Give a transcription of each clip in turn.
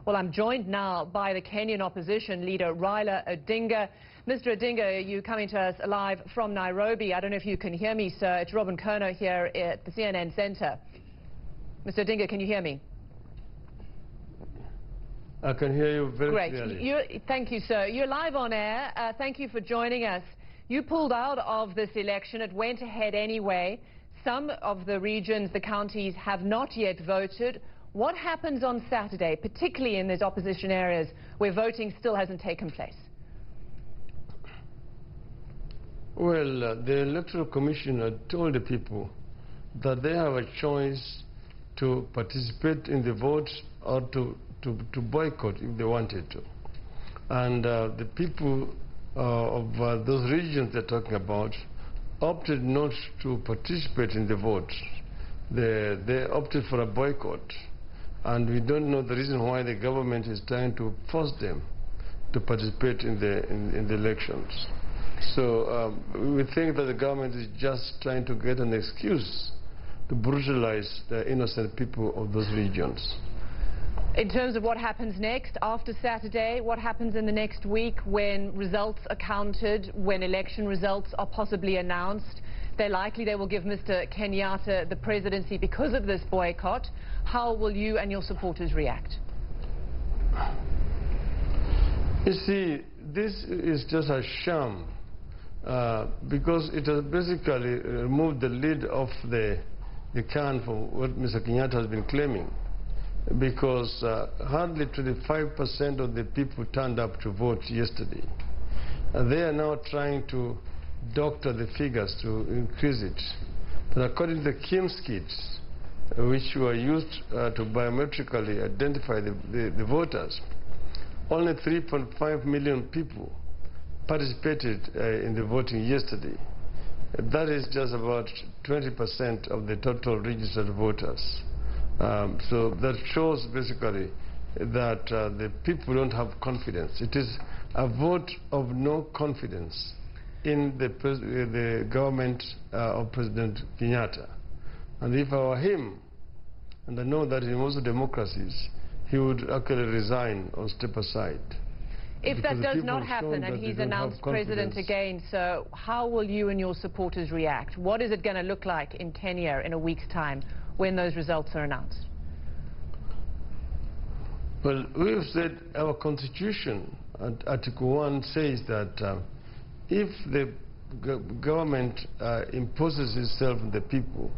Well, I'm joined now by the Kenyan opposition leader, Raila Odinga. Mr. Odinga, you're coming to us live from Nairobi. I don't know if you can hear me, sir. It's Robin Kerner here at the CNN Center. Mr. Odinga, can you hear me? I can hear you very clearly. Great. Thank you, sir. You're live on air. Thank you for joining us. You pulled out of this election. It went ahead anyway. Some of the regions, the counties, have not yet voted. What happens on Saturday, particularly in these opposition areas where voting still hasn't taken place? Well, the Electoral Commission had told the people that they have a choice to participate in the vote or to boycott if they wanted to. And the people of those regions they're talking about opted not to participate in the vote. They opted for a boycott. And we don't know the reason why the government is trying to force them to participate in the elections. So we think that the government is just trying to get an excuse to brutalize the innocent people of those regions. In terms of what happens next after Saturday, what happens in the next week when results are counted, when election results are possibly announced? They're likely they will give Mr. Kenyatta the presidency because of this boycott. How will you and your supporters react? You see, this is just a sham because it has basically removed the lid off the can for what Mr. Kenyatta has been claiming, because hardly 25% of the people turned up to vote yesterday. They are now trying to doctor the figures to increase it. But according to the KIMS kits, which were used to biometrically identify the voters, only 3.5 million people participated in the voting yesterday. That is just about 20% of the total registered voters. So that shows basically that the people don't have confidence. It is a vote of no confidence in the government of President Kenyatta. And if I were him, and I know that in most democracies, he would actually resign or step aside. If that does not happen and he's announced president again, so how will you and your supporters react? What is it going to look like in Kenya in a week's time when those results are announced? Well, we have said our constitution, Article 1, says that if the government imposes itself on the people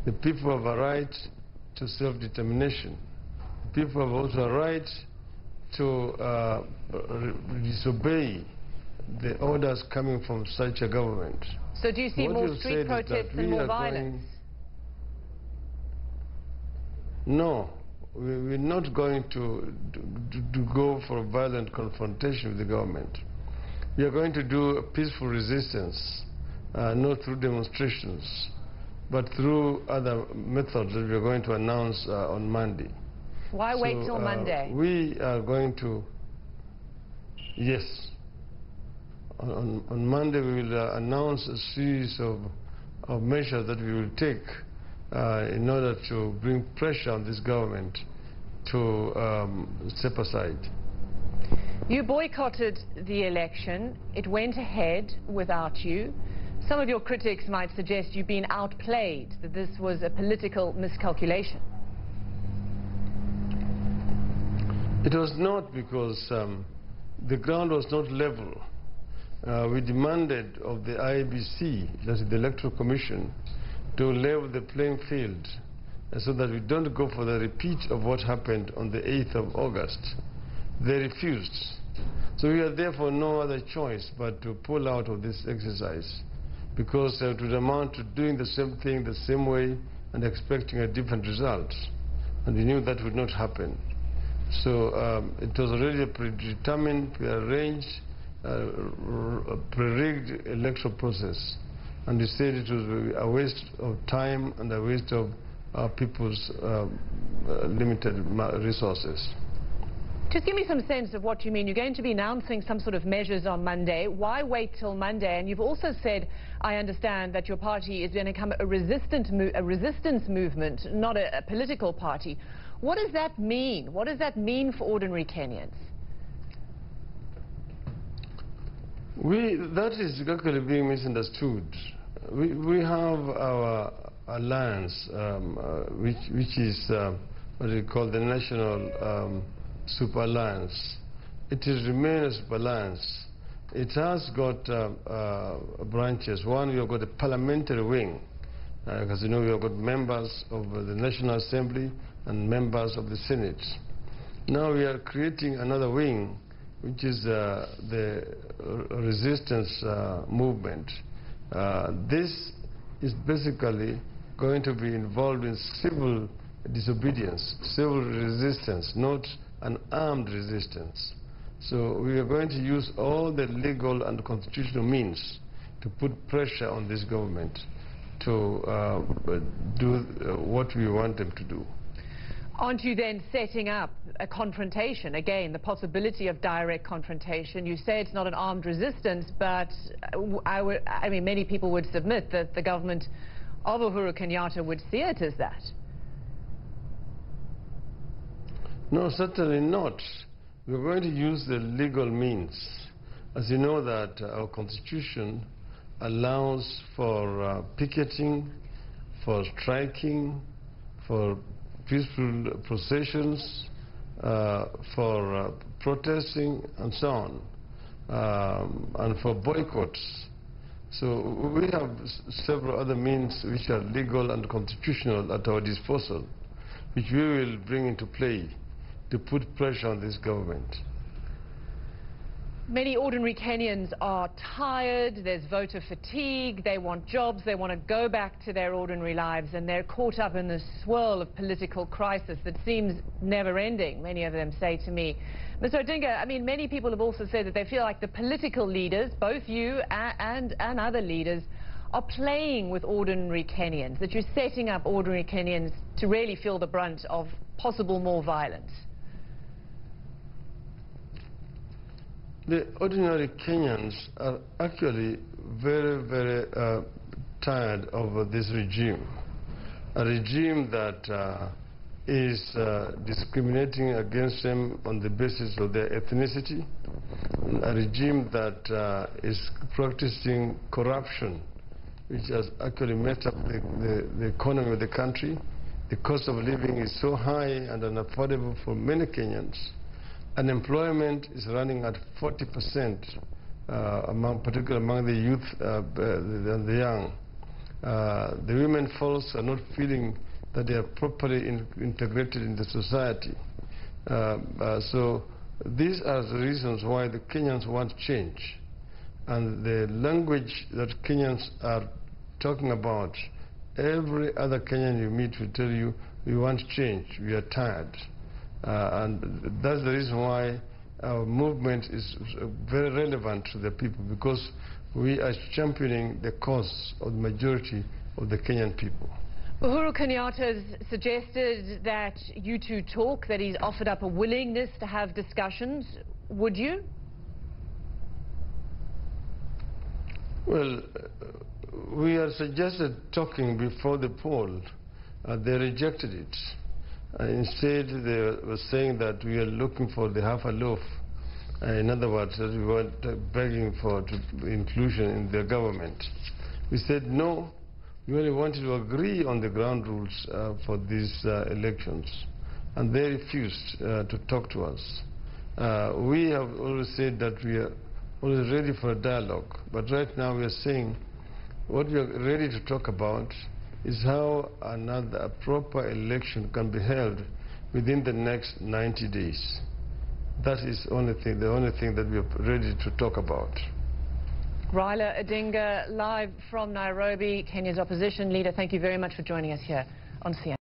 have a right to self-determination. People have also a right to disobey the orders coming from such a government. So do you see more street protests and more violence? No, we're not going to go for a violent confrontation with the government. We are going to do a peaceful resistance, not through demonstrations, but through other methods that we are going to announce on Monday. Why wait till Monday? We are going to, yes. On Monday we will announce a series of measures that we will take in order to bring pressure on this government to step aside. You boycotted the election. It went ahead without you. Some of your critics might suggest you've been outplayed, that this was a political miscalculation. It was not, because the ground was not level. We demanded of the IEBC, that is the Electoral Commission, to level the playing field so that we don't go for the repeat of what happened on the 8th of August. They refused. So we had therefore no other choice but to pull out of this exercise, because it would amount to doing the same thing the same way and expecting a different result. And we knew that would not happen. So it was already a predetermined, prearranged, pre-rigged electoral process. And we said it was a waste of time and a waste of our people's limited resources. Just give me some sense of what you mean. You're going to be announcing some sort of measures on Monday. Why wait till Monday? And you've also said, I understand, that your party is going to become a resistance movement, not a political party. What does that mean? What does that mean for ordinary Kenyans? That is actually being misunderstood. We have our alliance, which is what we call the National Super Alliance. It is remained a super alliance. It has got branches. One, we have got a parliamentary wing. As you know, we have got members of the National Assembly and members of the Senate. Now we are creating another wing, which is the resistance movement. This is basically going to be involved in civil disobedience, civil resistance, not an armed resistance. So we are going to use all the legal and constitutional means to put pressure on this government to do what we want them to do. Aren't you then setting up a confrontation? Again, the possibility of direct confrontation. You say it's not an armed resistance, but I mean, many people would submit that the government of Uhuru Kenyatta would see it as that. No, certainly not. We're going to use the legal means. As you know that our constitution allows for picketing, for striking, for peaceful processions, for protesting and so on, and for boycotts. So we have several other means which are legal and constitutional at our disposal, which we will bring into play to put pressure on this government. Many ordinary Kenyans are tired, there's voter fatigue, they want jobs, they want to go back to their ordinary lives, and they're caught up in this swirl of political crisis that seems never-ending, many of them say to me. Mr. Odinga, I mean, many people have also said that they feel like the political leaders, both you and other leaders, are playing with ordinary Kenyans, that you're setting up ordinary Kenyans to really feel the brunt of possible more violence. The ordinary Kenyans are actually very, very tired of this regime, a regime that is discriminating against them on the basis of their ethnicity, a regime that is practicing corruption, which has actually messed up the economy of the country. The cost of living is so high and unaffordable for many Kenyans. Unemployment is running at 40%, particularly among the youth and the young. The women folks are not feeling that they are properly integrated in the society. So these are the reasons why the Kenyans want change. And the language that Kenyans are talking about, every other Kenyan you meet will tell you, we want change, we are tired. And that's the reason why our movement is very relevant to the people, because we are championing the cause of the majority of the Kenyan people. Uhuru Kenyatta has suggested that you two talk, that he's offered up a willingness to have discussions. Would you? Well, we had suggested talking before the poll. They rejected it. Instead, they were saying that we are looking for the half a loaf. In other words, that we were begging for inclusion in the government. We said no, we only wanted to agree on the ground rules for these elections. And they refused to talk to us. We have always said that we are always ready for a dialogue. But right now we are saying what we are ready to talk about is how a proper election can be held within the next 90 days. That is the only thing that we are ready to talk about. Raila Odinga, live from Nairobi, Kenya's opposition leader. Thank you very much for joining us here on CNN.